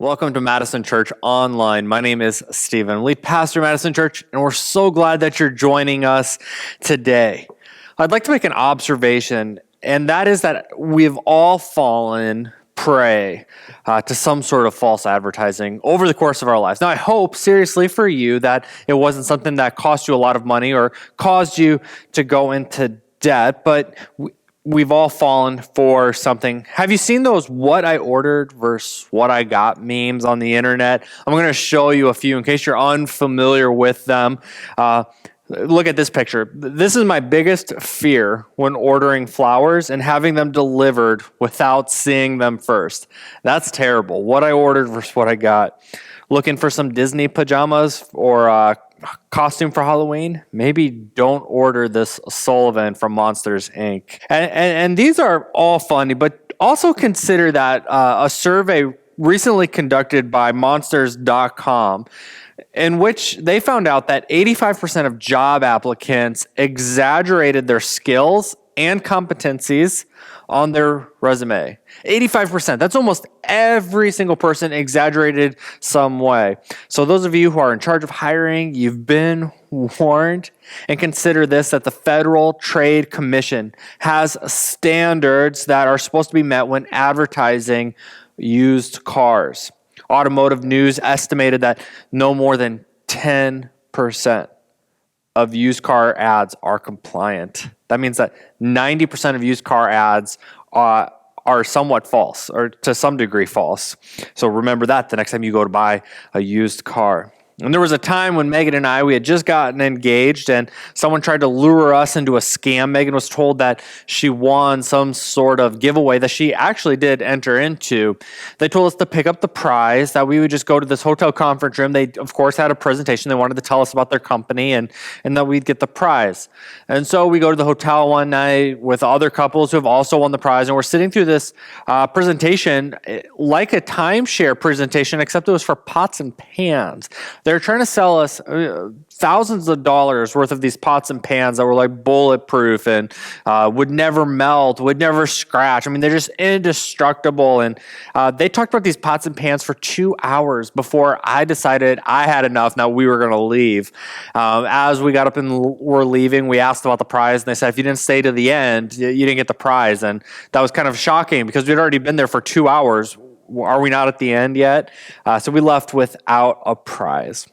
Welcome to Madison Church Online. My name is Stephen, lead pastor of Madison Church, and we're so glad that you're joining us today. I'd like to make an observation, and that is that we've all fallen prey to some sort of false advertising over the course of our lives. Now, I hope seriously for you that it wasn't something that cost you a lot of money or caused you to go into debt, but we've all fallen for something. Have you seen those what I ordered versus what I got memes on the internet? I'm going to show you a few in case you're unfamiliar with them. Look at this picture. This is my biggest fear when ordering flowers and having them delivered without seeing them first. That's terrible. What I ordered versus what I got. Looking for some Disney pajamas or costume for Halloween, maybe don't order this Sullivan from Monsters, Inc. And these are all funny, but also consider that a survey recently conducted by Monsters.com in which they found out that 85% of job applicants exaggerated their skills and competencies on their resume. 85%. That's almost every single person exaggerated some way. So those of you who are in charge of hiring, you've been warned. And consider this, that the Federal Trade Commission has standards that are supposed to be met when advertising used cars. Automotive News estimated that no more than 10% of used car ads are compliant. That means that 90% of used car ads are somewhat false, or to some degree false. So remember that the next time you go to buy a used car. And there was a time when Megan and I, we had just gotten engaged and someone tried to lure us into a scam. Megan was told that she won some sort of giveaway that she actually did enter into. They told us to pick up the prize, that we would just go to this hotel conference room. They, of course, had a presentation. They wanted to tell us about their company and that we'd get the prize. And so we go to the hotel one night with other couples who have also won the prize. And we're sitting through this presentation like a timeshare presentation, except it was for pots and pans. They're trying to sell us thousands of dollars worth of these pots and pans that were like bulletproof and would never melt, would never scratch. I mean, they're just indestructible. And they talked about these pots and pans for 2 hours before I decided I had enough. Now we were going to leave. As we got up and were leaving, we asked about the prize. And they said, if you didn't stay to the end, you didn't get the prize. And that was kind of shocking because we'd already been there for 2 hours. Are we not at the end yet? So we left without a prize.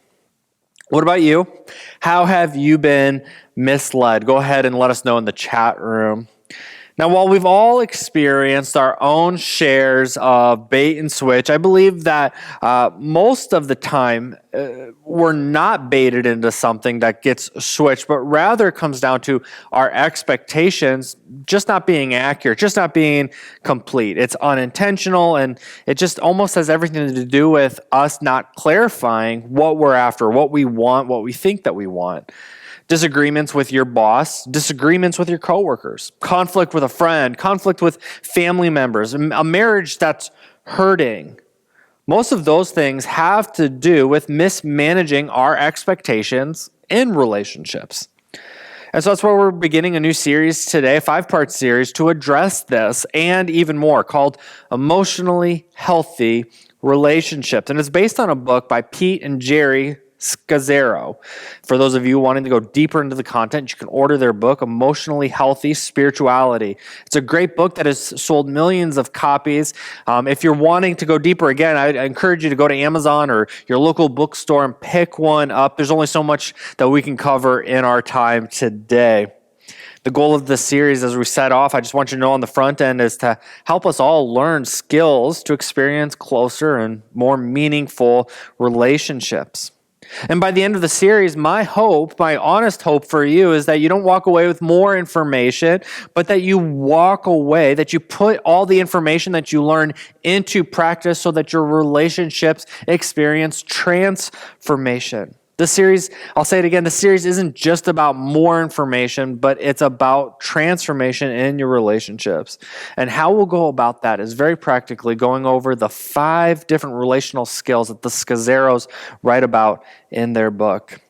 What about you? How have you been misled? Go ahead and let us know in the chat room. Now, while we've all experienced our own shares of bait and switch, I believe that most of the time we're not baited into something that gets switched, but rather comes down to our expectations just not being accurate, just not being complete. It's unintentional, and it just almost has everything to do with us not clarifying what we're after, what we want, what we think that we want. Disagreements with your boss, disagreements with your coworkers, conflict with a friend, conflict with family members, a marriage that's hurting. Most of those things have to do with mismanaging our expectations in relationships. And so that's why we're beginning a new series today, a 5-part series to address this and even more, called Emotionally Healthy Relationships. And it's based on a book by Pete and Jerry Scazzero. For those of you wanting to go deeper into the content, you can order their book, Emotionally Healthy Spirituality. It's a great book that has sold millions of copies. If you're wanting to go deeper, again, I encourage you to go to Amazon or your local bookstore and pick one up. There's only so much that we can cover in our time today. The goal of this series, as we set off, I just want you to know on the front end, is to help us all learn skills to experience closer and more meaningful relationships. And by the end of the series, my hope, my honest hope for you is that you don't walk away with more information, but that you walk away, that you put all the information that you learn into practice so that your relationships experience transformation. This series, I'll say it again, the series isn't just about more information, but it's about transformation in your relationships. And how we'll go about that is very practically going over the 5 different relational skills that the Scazzeros write about in their book.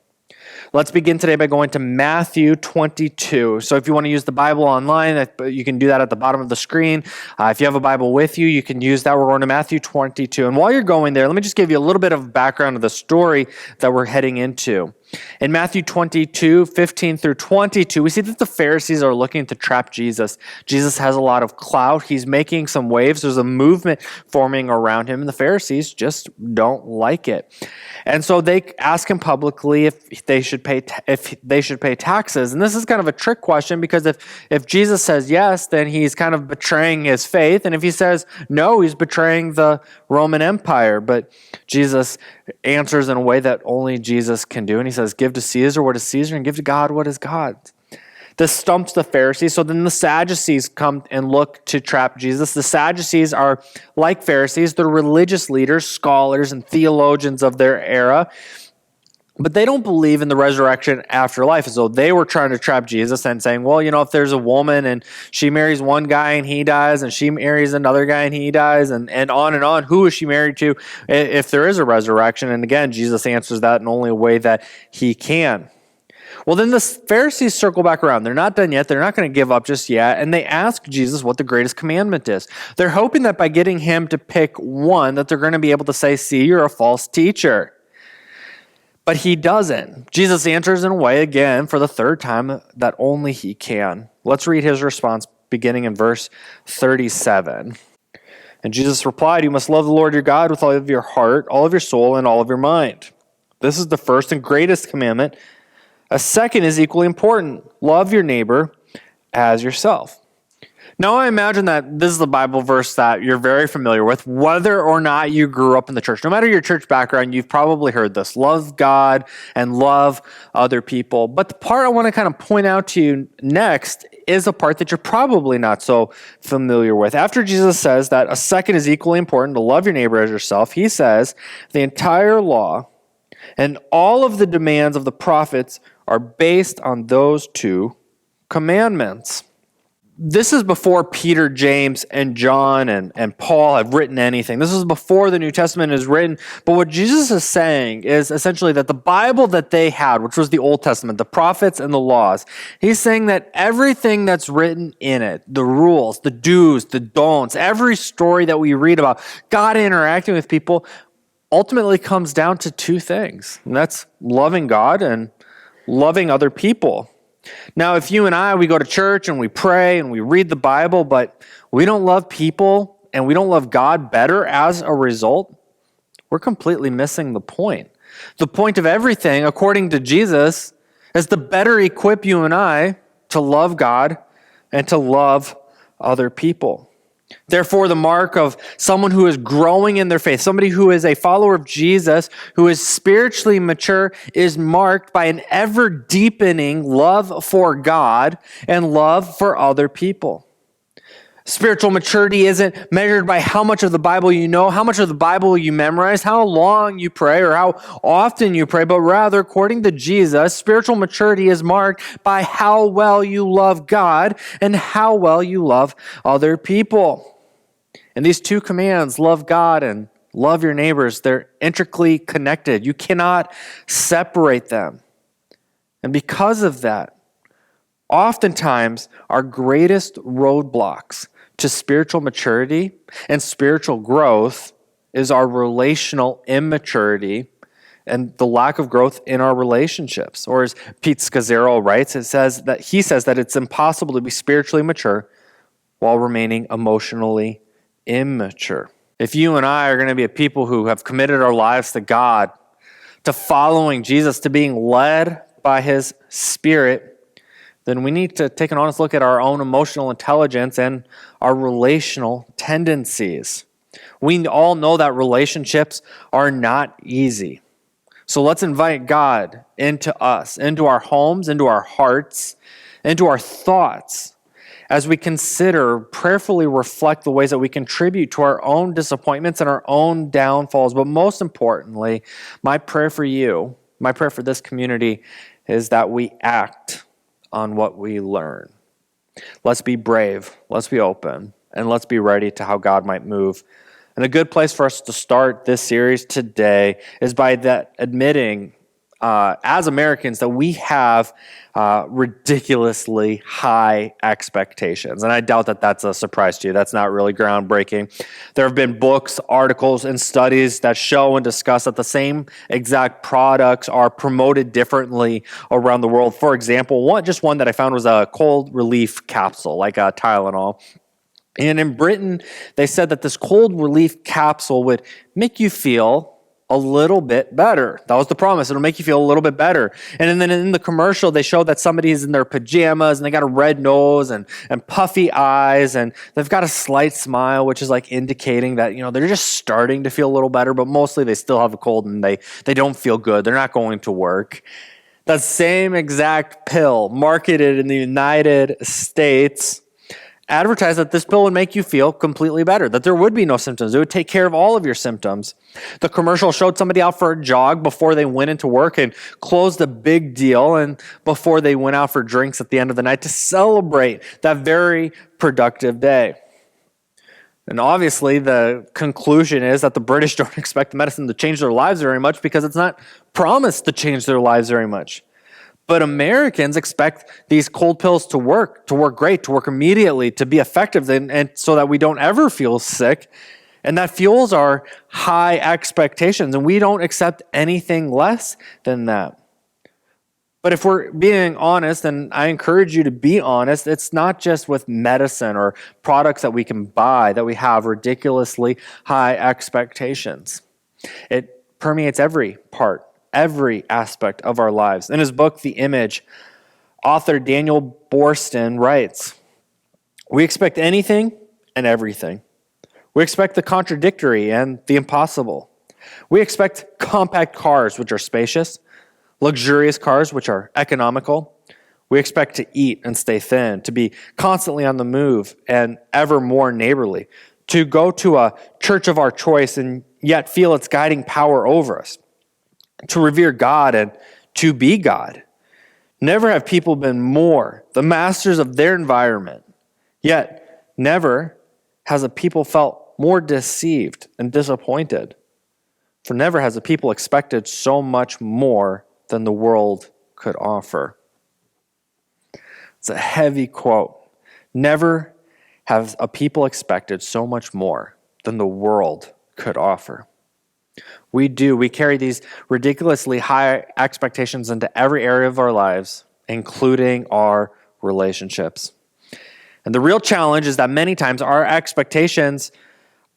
Let's begin today by going to Matthew 22. So if you want to use the Bible online, you can do that at the bottom of the screen. If you have a Bible with you, you can use that. We're going to Matthew 22. And while you're going there, let me just give you a little bit of background of the story that we're heading into. In Matthew 22, 15 through 22, we see that the Pharisees are looking to trap Jesus. Jesus has a lot of clout. He's making some waves. There's a movement forming around him, and the Pharisees just don't like it. And so they ask him publicly if they should pay taxes. And this is kind of a trick question, because if Jesus says yes, then he's kind of betraying his faith. And if he says no, he's betraying the Roman Empire. But Jesus answers in a way that only Jesus can do. And he says, give to Caesar what is Caesar, and give to God what is God's. This stumps the Pharisees. So then the Sadducees come and look to trap Jesus. The Sadducees are like Pharisees. They're religious leaders, scholars, and theologians of their era. But they don't believe in the resurrection after life. So they were trying to trap Jesus and saying, well, if there's a woman and she marries one guy and he dies, and she marries another guy and he dies, and on, who is she married to if there is a resurrection? And again, Jesus answers that in only a way that he can. Well, then the Pharisees circle back around. They're not done yet. They're not going to give up just yet. And they ask Jesus what the greatest commandment is. They're hoping that by getting him to pick one, that they're going to be able to say, see, you're a false teacher. But he doesn't. Jesus answers in a way, again, for the third time, that only he can. Let's read his response beginning in verse 37. And Jesus replied, you must love the Lord your God with all of your heart, all of your soul, and all of your mind. This is the first and greatest commandment. A second is equally important. Love your neighbor as yourself. Now, I imagine that this is the Bible verse that you're very familiar with, whether or not you grew up in the church. No matter your church background, you've probably heard this. Love God and love other people. But the part I want to kind of point out to you next is a part that you're probably not so familiar with. After Jesus says that a second is equally important, to love your neighbor as yourself, he says the entire law and all of the demands of the prophets are based on those two commandments. This is before Peter, James, and John and Paul have written anything. This is before the New Testament is written. But what Jesus is saying is essentially that the Bible that they had, which was the Old Testament, the prophets and the laws, he's saying that everything that's written in it, the rules, the do's, the don'ts, every story that we read about God interacting with people, ultimately comes down to two things. And that's loving God and loving other people. Now, if you and I, we go to church and we pray and we read the Bible, but we don't love people and we don't love God better as a result, we're completely missing the point. The point of everything, according to Jesus, is to better equip you and I to love God and to love other people. Therefore, the mark of someone who is growing in their faith, somebody who is a follower of Jesus, who is spiritually mature, is marked by an ever-deepening love for God and love for other people. Spiritual maturity isn't measured by how much of the Bible you know, how much of the Bible you memorize, how long you pray, or how often you pray, but rather, according to Jesus, spiritual maturity is marked by how well you love God and how well you love other people. And these two commands, love God and love your neighbors, they're intricately connected. You cannot separate them. And because of that, oftentimes our greatest roadblocks to spiritual maturity and spiritual growth is our relational immaturity and the lack of growth in our relationships. Or as Pete Scazzaro writes, he says that it's impossible to be spiritually mature while remaining emotionally immature. If you and I are going to be a people who have committed our lives to God, to following Jesus, to being led by his Spirit, then we need to take an honest look at our own emotional intelligence and our relational tendencies. We all know that relationships are not easy. So let's invite God into us, into our homes, into our hearts, into our thoughts, as we consider, prayerfully reflect the ways that we contribute to our own disappointments and our own downfalls. But most importantly, my prayer for you, my prayer for this community, is that we act on what we learn. Let's be brave, let's be open, and let's be ready to how God might move. And a good place for us to start this series today is by that admitting as Americans, that we have ridiculously high expectations. And I doubt that that's a surprise to you. That's not really groundbreaking. There have been books, articles, and studies that show and discuss that the same exact products are promoted differently around the world. For example, one that I found was a cold relief capsule, like a Tylenol. And in Britain, they said that this cold relief capsule would make you feel a little bit better. That was the promise. It'll make you feel a little bit better. And then in the commercial, they showed that somebody's in their pajamas and they got a red nose and puffy eyes and they've got a slight smile, which is like indicating that, they're just starting to feel a little better, but mostly they still have a cold and they don't feel good. They're not going to work. That same exact pill marketed in the United States advertised that this pill would make you feel completely better, that there would be no symptoms. It would take care of all of your symptoms. The commercial showed somebody out for a jog before they went into work and closed a big deal and before they went out for drinks at the end of the night to celebrate that very productive day. And obviously the conclusion is that the British don't expect medicine to change their lives very much because it's not promised to change their lives very much. But Americans expect these cold pills to work great, to work immediately, to be effective, and so that we don't ever feel sick. And that fuels our high expectations, and we don't accept anything less than that. But if we're being honest, and I encourage you to be honest, it's not just with medicine or products that we can buy that we have ridiculously high expectations. It permeates every part, every aspect of our lives. In his book, The Image, author Daniel Boorstin writes, "We expect anything and everything. We expect the contradictory and the impossible. We expect compact cars, which are spacious, luxurious cars, which are economical. We expect to eat and stay thin, to be constantly on the move and ever more neighborly, to go to a church of our choice and yet feel its guiding power over us, to revere God and to be God. Never have people been more the masters of their environment, yet never has a people felt more deceived and disappointed. For never has a people expected so much more than the world could offer." It's a heavy quote. Never has a people expected so much more than the world could offer. We carry these ridiculously high expectations into every area of our lives, including our relationships. And the real challenge is that many times our expectations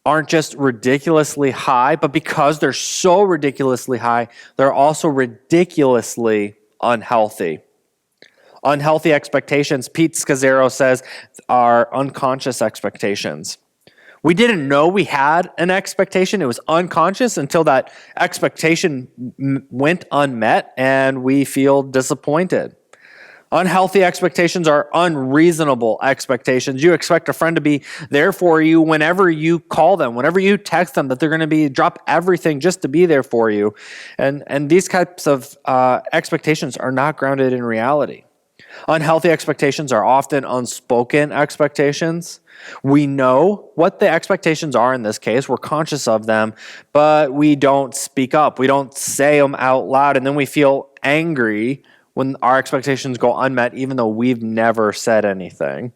aren't just ridiculously high, but because they're so ridiculously high, they're also ridiculously unhealthy. Unhealthy expectations, Pete Scazzaro says, are unconscious expectations. We didn't know we had an expectation. It was unconscious until that expectation went unmet and we feel disappointed. Unhealthy expectations are unreasonable expectations. You expect a friend to be there for you whenever you call them, whenever you text them, that they're going to drop everything just to be there for you. And these types of expectations are not grounded in reality. Unhealthy expectations are often unspoken expectations. We know what the expectations are in this case. We're conscious of them, but we don't speak up. We don't say them out loud, and then we feel angry when our expectations go unmet, even though we've never said anything.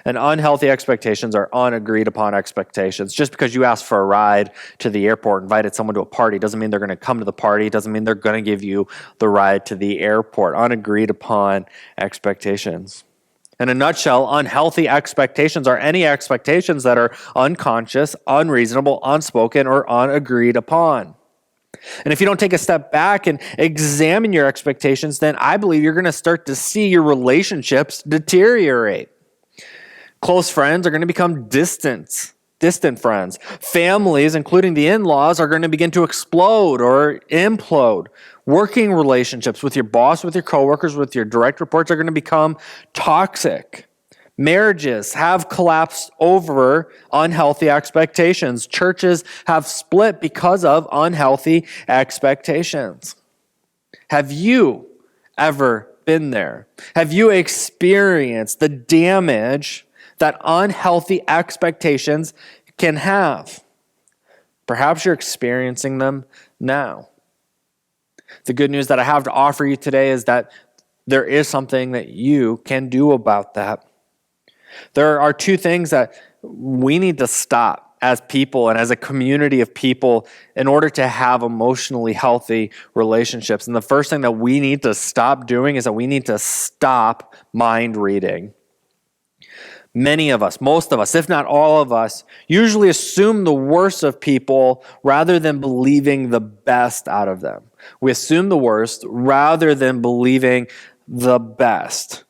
And unhealthy expectations are unagreed upon expectations. Just because you asked for a ride to the airport, invited someone to a party, doesn't mean they're going to come to the party, doesn't mean they're going to give you the ride to the airport. Unagreed upon expectations. In a nutshell, unhealthy expectations are any expectations that are unconscious, unreasonable, unspoken, or unagreed upon. And if you don't take a step back and examine your expectations, then I believe you're going to start to see your relationships deteriorate. Close friends are going to become distant friends. Families, including the in-laws, are going to begin to explode or implode. Working relationships with your boss, with your coworkers, with your direct reports are going to become toxic. Marriages have collapsed over unhealthy expectations. Churches have split because of unhealthy expectations. Have you ever been there? Have you experienced the damage that unhealthy expectations can have? Perhaps you're experiencing them now. The good news that I have to offer you today is that there is something that you can do about that. There are two things that we need to stop as people and as a community of people in order to have emotionally healthy relationships. And the first thing that we need to stop doing is that we need to stop mind reading. Many of us, most of us, if not all of us, usually assume the worst of people rather than believing the best out of them. We assume the worst rather than believing the best.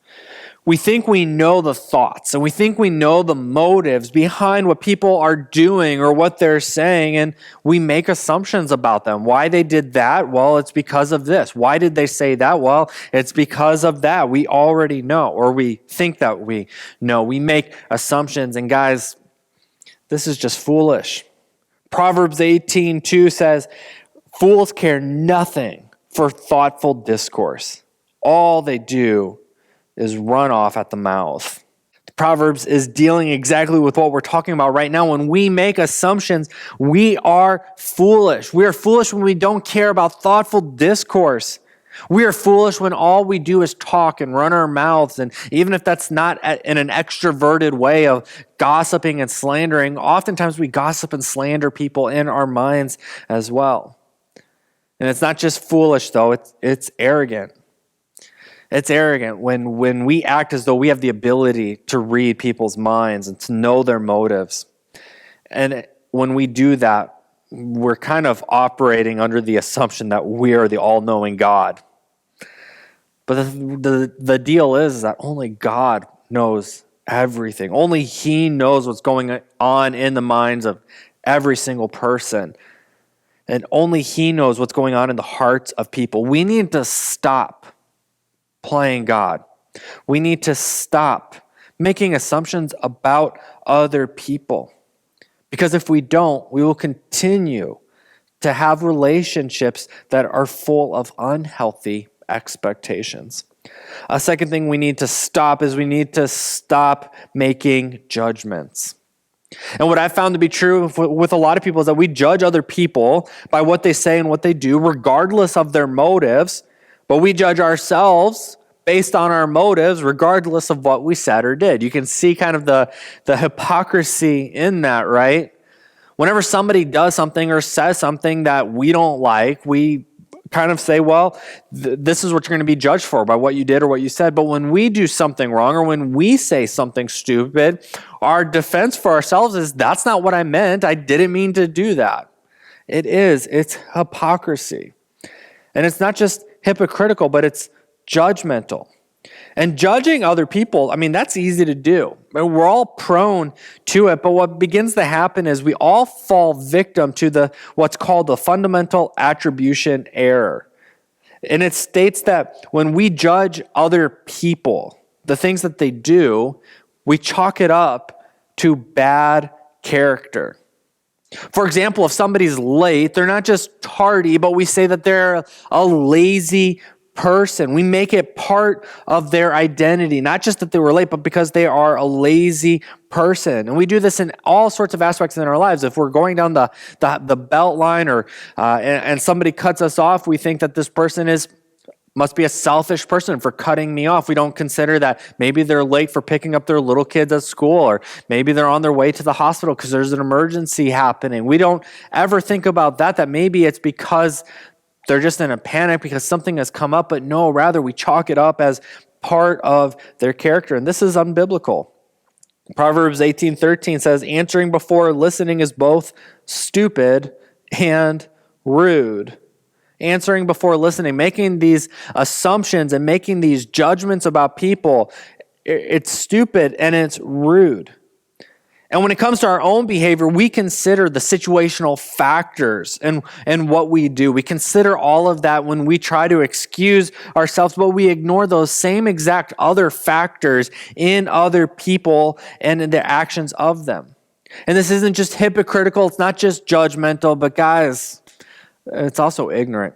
We think we know the thoughts and we think we know the motives behind what people are doing or what they're saying, and we make assumptions about them. Why they did that? Well, it's because of this. Why did they say that? Well, it's because of that. We already know, or we think that we know. We make assumptions, and guys, this is just foolish. Proverbs 18:2 says, "Fools care nothing for thoughtful discourse. All they do is run off at the mouth." Proverbs is dealing exactly with what we're talking about right now. When we make assumptions, we are foolish. We are foolish when we don't care about thoughtful discourse. We are foolish when all we do is talk and run our mouths. And even if that's not in an extroverted way of gossiping and slandering, oftentimes we gossip and slander people in our minds as well. And it's not just foolish, though. It's arrogant. It's arrogant when we act as though we have the ability to read people's minds and to know their motives. And when we do that, we're kind of operating under the assumption that we are the all-knowing God. But the deal is that only God knows everything. Only He knows what's going on in the minds of every single person. And only He knows what's going on in the hearts of people. We need to stop playing God. We need to stop making assumptions about other people. Because if we don't, we will continue to have relationships that are full of unhealthy expectations. A second thing we need to stop is we need to stop making judgments. And what I've found to be true with a lot of people is that we judge other people by what they say and what they do, regardless of their motives. But we judge ourselves based on our motives, regardless of what we said or did. You can see kind of the hypocrisy in that, right? Whenever somebody does something or says something that we don't like, we kind of say, well, this is what you're going to be judged for, by what you did or what you said. But when we do something wrong or when we say something stupid, our defense for ourselves is, that's not what I meant. I didn't mean to do that. It's hypocrisy. And it's not just hypocritical, but it's judgmental. And judging other people, that's easy to do. We're all prone to it, but what begins to happen is we all fall victim to what's called the fundamental attribution error. And it states that when we judge other people, the things that they do, we chalk it up to bad character. For example, if somebody's late, they're not just tardy, but we say that they're a lazy person. We make it part of their identity, not just that they were late, but because they are a lazy person. And we do this in all sorts of aspects in our lives. If we're going down the belt line and somebody cuts us off, we think that this person must be a selfish person for cutting me off. We don't consider that maybe they're late for picking up their little kids at school, or maybe they're on their way to the hospital because there's an emergency happening. We don't ever think about that maybe it's because they're just in a panic because something has come up, but no, rather we chalk it up as part of their character. And this is unbiblical. Proverbs 18:13 says, "Answering before listening is both stupid and rude." Answering before listening, making these assumptions and making these judgments about people, it's stupid and it's rude. And when it comes to our own behavior, we consider the situational factors and what we do. We consider all of that when we try to excuse ourselves, but we ignore those same exact other factors in other people and in the actions of them. And this isn't just hypocritical, it's not just judgmental, but guys, it's also ignorant.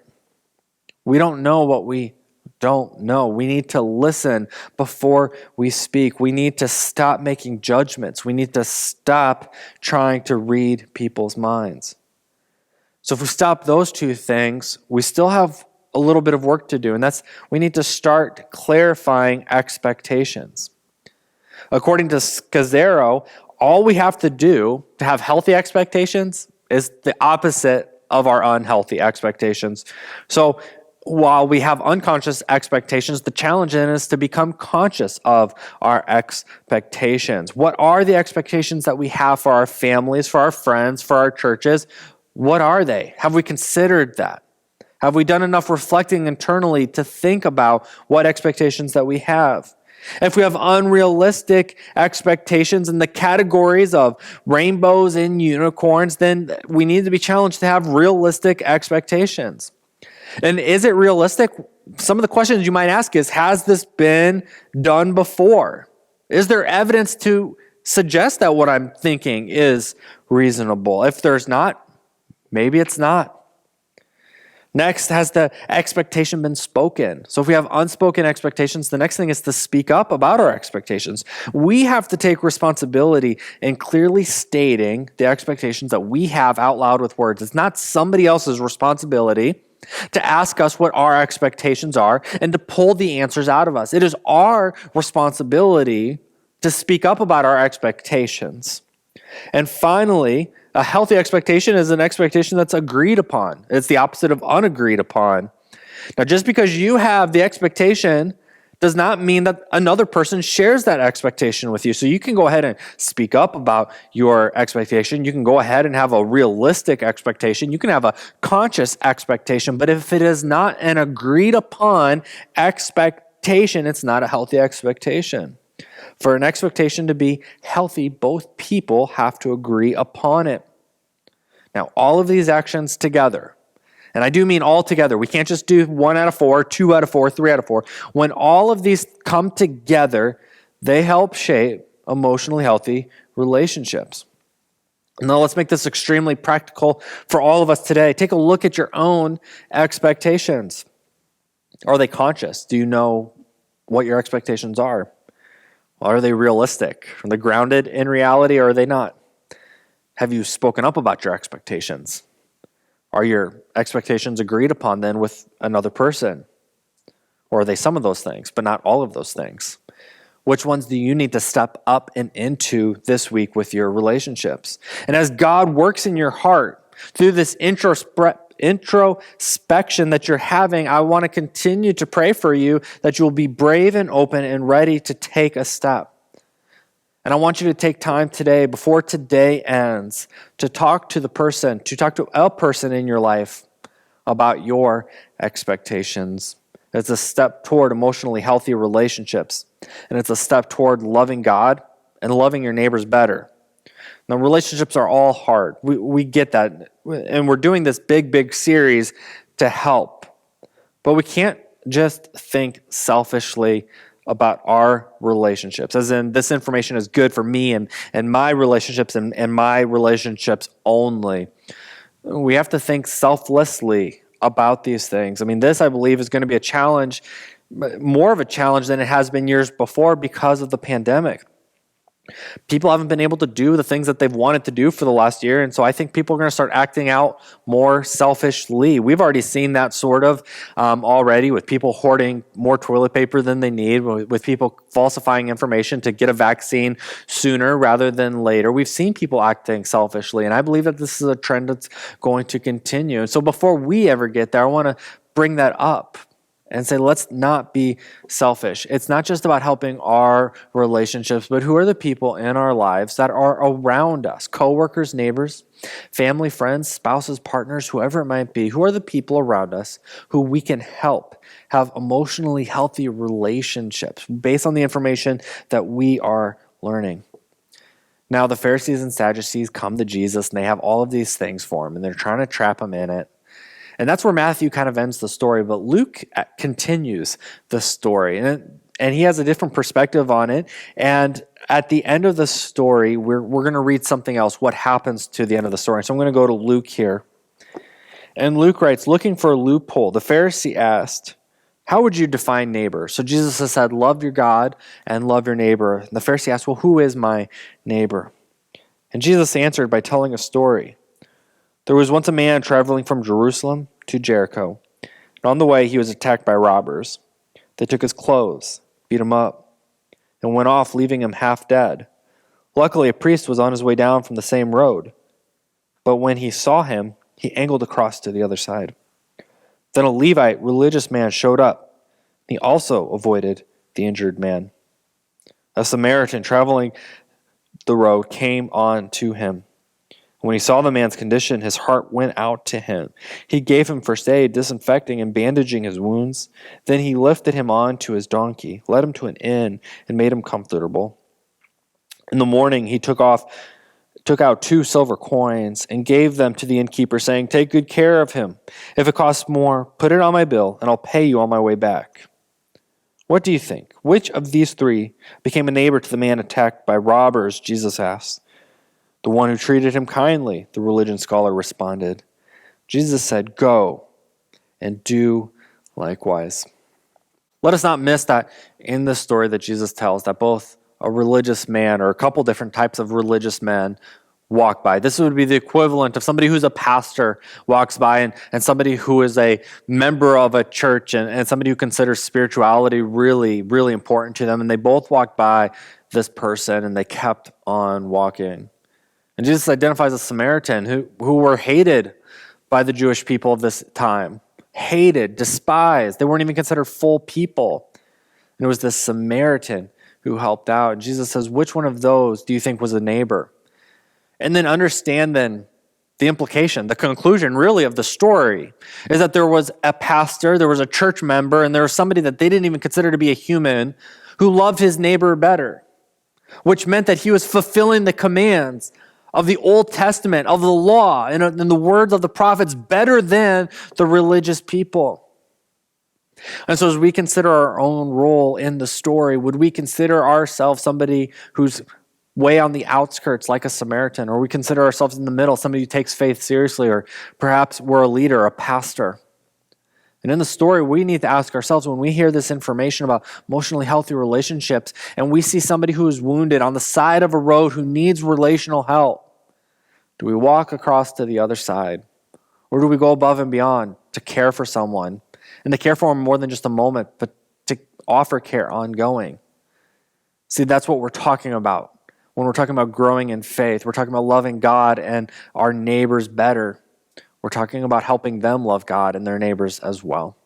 We don't know what we don't know. We need to listen before we speak. We need to stop making judgments. We need to stop trying to read people's minds. So if we stop those two things, we still have a little bit of work to do, and that's we need to start clarifying expectations. According to Scazzaro, all we have to do to have healthy expectations is the opposite of our unhealthy expectations. So while we have unconscious expectations, the challenge then is to become conscious of our expectations. What are the expectations that we have for our families, for our friends, for our churches? What are they? Have we considered that? Have we done enough reflecting internally to think about what expectations that we have? If we have unrealistic expectations in the categories of rainbows and unicorns, then we need to be challenged to have realistic expectations. And is it realistic? Some of the questions you might ask is, has this been done before? Is there evidence to suggest that what I'm thinking is reasonable? If there's not, maybe it's not. Next, has the expectation been spoken? So if we have unspoken expectations, the next thing is to speak up about our expectations. We have to take responsibility in clearly stating the expectations that we have out loud with words. It's not somebody else's responsibility to ask us what our expectations are and to pull the answers out of us. It is our responsibility to speak up about our expectations. And finally, a healthy expectation is an expectation that's agreed upon. It's the opposite of unagreed upon. Now, just because you have the expectation does not mean that another person shares that expectation with you. So you can go ahead and speak up about your expectation. You can go ahead and have a realistic expectation. You can have a conscious expectation. But if it is not an agreed upon expectation, it's not a healthy expectation. For an expectation to be healthy, both people have to agree upon it. Now, all of these actions together, and I do mean all together. We can't just do 1 out of 4, 2 out of 4, 3 out of 4. When all of these come together, they help shape emotionally healthy relationships. Now, let's make this extremely practical for all of us today. Take a look at your own expectations. Are they conscious? Do you know what your expectations are? Are they realistic? Are they grounded in reality or are they not? Have you spoken up about your expectations? Are your expectations agreed upon then with another person? Or are they some of those things, but not all of those things? Which ones do you need to step up and into this week with your relationships? And as God works in your heart through this introspection that you're having, I want to continue to pray for you that you'll be brave and open and ready to take a step. And I want you to take time today, before today ends, to talk to a person in your life about your expectations. It's a step toward emotionally healthy relationships. And it's a step toward loving God and loving your neighbors better. Now, relationships are all hard. We get that. And we're doing this big series to help. But we can't just think selfishly about our relationships, as in this information is good for me and my relationships and my relationships only. We have to think selflessly about these things. I mean, this, I believe, is going to be a challenge, more of a challenge than it has been years before because of the pandemic. People haven't been able to do the things that they've wanted to do for the last year, and so I think people are going to start acting out more selfishly. We've already seen that sort of already with people hoarding more toilet paper than they need, with people falsifying information to get a vaccine sooner rather than later. We've seen people acting selfishly, and I believe that this is a trend that's going to continue. And so before we ever get there, I want to bring that up and say, let's not be selfish. It's not just about helping our relationships, but who are the people in our lives that are around us? Coworkers, neighbors, family, friends, spouses, partners, whoever it might be. Who are the people around us who we can help have emotionally healthy relationships based on the information that we are learning? Now, the Pharisees and Sadducees come to Jesus, and they have all of these things for him, and they're trying to trap him in it. And that's where Matthew kind of ends the story, but Luke continues the story, and he has a different perspective on it. And at the end of the story, we're going to read something else, what happens to the end of the story. So I'm going to go to Luke here. And Luke writes, looking for a loophole, the Pharisee asked, how would you define neighbor? So Jesus has said, love your God and love your neighbor. And the Pharisee asked, well, who is my neighbor? And Jesus answered by telling a story. There was once a man traveling from Jerusalem to Jericho. And on the way, he was attacked by robbers. They took his clothes, beat him up, and went off, leaving him half dead. Luckily, a priest was on his way down from the same road. But when he saw him, he angled across to the other side. Then a Levite, religious man, showed up. He also avoided the injured man. A Samaritan traveling the road came on to him. When he saw the man's condition, his heart went out to him. He gave him first aid, disinfecting and bandaging his wounds. Then he lifted him on to his donkey, led him to an inn, and made him comfortable. In the morning, he took out 2 silver coins and gave them to the innkeeper, saying, "Take good care of him. If it costs more, put it on my bill, and I'll pay you on my way back." What do you think? Which of these 3 became a neighbor to the man attacked by robbers? Jesus asked. The one who treated him kindly, the religion scholar responded. Jesus said, "Go and do likewise." Let us not miss that in this story that Jesus tells, that both a religious man or a couple different types of religious men walk by. This would be the equivalent of somebody who's a pastor walks by and somebody who is a member of a church and somebody who considers spirituality really, really important to them. And they both walked by this person and they kept on walking. And Jesus identifies a Samaritan who were hated by the Jewish people of this time. Hated, despised. They weren't even considered full people. And it was this Samaritan who helped out. And Jesus says, which one of those do you think was a neighbor? And then understand then the implication, the conclusion really of the story is that there was a pastor, there was a church member, and there was somebody that they didn't even consider to be a human who loved his neighbor better, which meant that he was fulfilling the commands of the Old Testament, of the law, and the words of the prophets better than the religious people. And so as we consider our own role in the story, would we consider ourselves somebody who's way on the outskirts like a Samaritan, or we consider ourselves in the middle, somebody who takes faith seriously, or perhaps we're a leader, a pastor? And in the story, we need to ask ourselves, when we hear this information about emotionally healthy relationships, and we see somebody who is wounded on the side of a road who needs relational help, do we walk across to the other side? Or do we go above and beyond to care for someone, and to care for them more than just a moment, but to offer care ongoing? See, that's what we're talking about. When we're talking about growing in faith, we're talking about loving God and our neighbors better. We're talking about helping them love God and their neighbors as well.